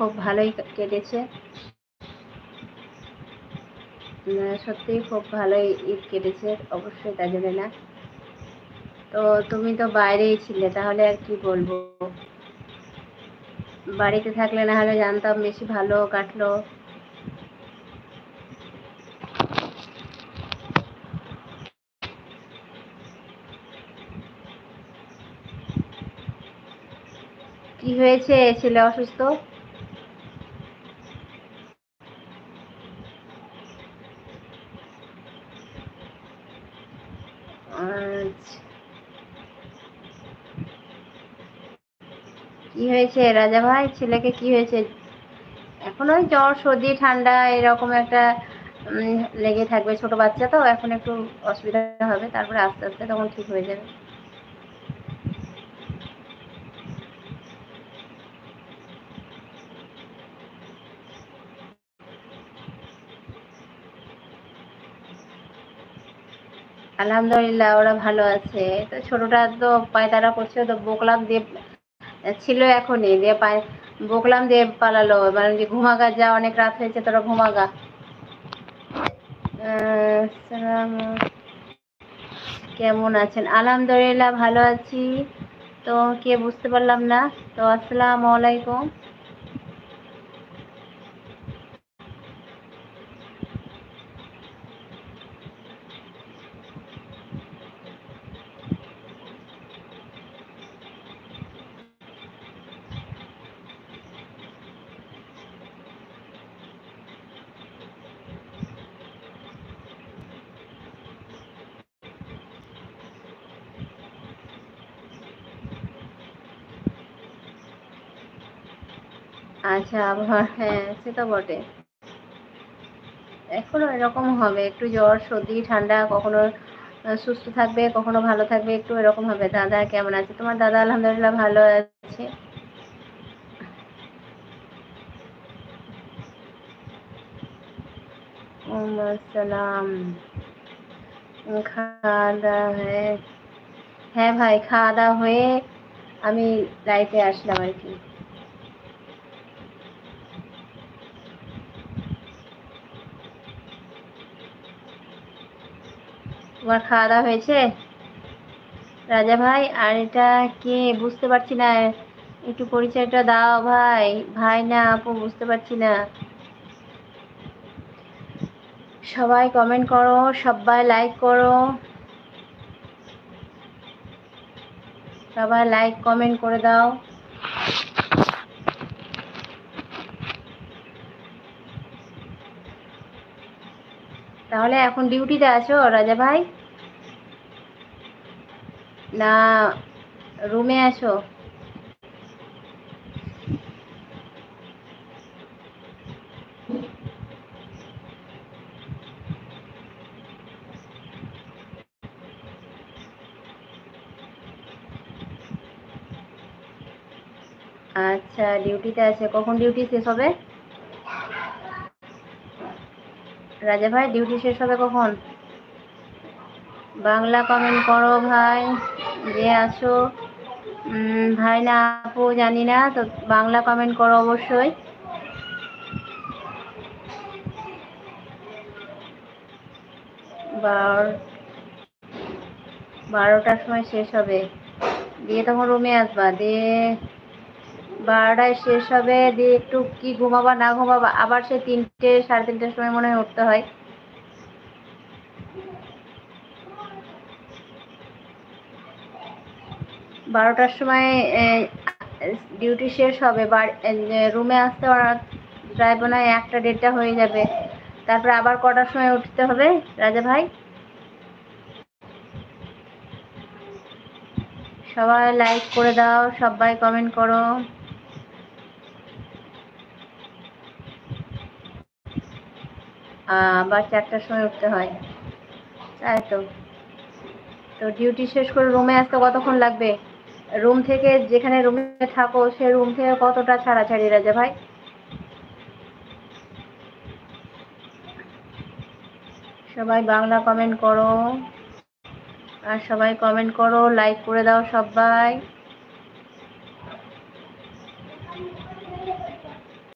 খুব ভালোই কেটেছে, সত্যি খুব ভালোই ঈদ কেটেছে, অবশ্যই তাই জন্য না। তো তুমি তো বাইরেই ছিলে, তাহলে আর কি বলবো, বাড়িতে থাকলে না হলে জানতাম বেশি ভালো কাটলো। কি হয়েছে, ছেলে অসুস্থ? আচ্ছা, কি হয়েছে রাজা ভাই, ছেলেকে কি হয়েছে? এখন ওই জ্বর সর্দি ঠান্ডা এরকম একটা লেগে থাকবে, ছোট বাচ্চা তো এখন একটু অসুবিধা হবে, তারপরে আস্তে আস্তে তখন ঠিক হয়ে যাবে। আলহামদুলিল্লাহ ওরা ভালো আছে। তো ছোটটা তো পায়তারা করছে, তো বকলাম দিয়ে ছিল এখনই, দিয়ে পায় বকলাম দিয়ে পালালো, মানে যে ঘুমাগা, যা অনেক রাত হয়েছে, তোরা ঘুমাগা। সালাম, কেমন আছেন? আলহামদুলিল্লাহ ভালো আছি। তো কে বুঝতে পারলাম না। তো আসসালামু আলাইকুম। আচ্ছা, আবহাওয়া, হ্যাঁ সে তো বটে, এখনো এরকম হবে, একটু জ্বর সর্দি ঠান্ডা, কখনো সুস্থ থাকবে, কখনো ভালো থাকবে, একটু এরকম হবে। দাদা কেমন আছে? তোমার দাদা আলহামদুলিল্লাহ ভালো আছে। আসসালাম। খাওয়া দাওয়া হয়ে, হ্যাঁ ভাই খাওয়া দাওয়া হয়ে আমি লাইফে আসলাম আর কি। তোমার খাওয়া দাওয়া হয়েছে রাজা ভাই? আর এটা কে বুঝতে পারছি না, একটু পরিচয়টা দাও ভাই। ভাই না আপু বুঝতে পারছি না। সবাই কমেন্ট করো, সবাই লাইক করো, সবাই লাইক কমেন্ট করে দাও। তাহলে এখন ডিউটিতে আছো রাজা ভাই, না রুমে আছো? আচ্ছা ডিউটিতে আছে, কখন ডিউটি শেষ হবে রাজা ভাই? ডিউটি শেষ হবে কখন? বাংলা কমেন্ট করো ভাই, যে আছো। ভাই না আপু জানি না, তো বাংলা কমেন্ট করো অবশ্যই। 12টার সময় শেষ হবে, দিয়ে তখন রুমে আসবা, দিয়ে 12টায় শেষ হবে, দিয়ে একটু কি ঘুমাবা না ঘুমাবা, আবার সে 3টে সাড়ে 3টের সময় মনে হয় উঠতে হয়। 12টার সময় ডিউটি শেষ হবে, রুমে আসতে প্রায় মনে হয় 1টা 1:30টা হয়ে যাবে। তারপরে আবার কটার সময় উঠতে হবে রাজা ভাই? সবাই লাইক করে দাও, সবাই কমেন্ট করো। আবার 4টার সময় উঠতে হয়, তাই তো। তো ডিউটি শেষ করে রুমে আসতে কতক্ষণ লাগবে? রুম থেকে, যেখানে রুমে থাকো সে রুম থেকে কতটা ছাড়াছাড়ি রাজা ভাই? সবাই বাংলা কমেন্ট করো, আর সবাই কমেন্ট করো, লাইক করে দাও সবাই।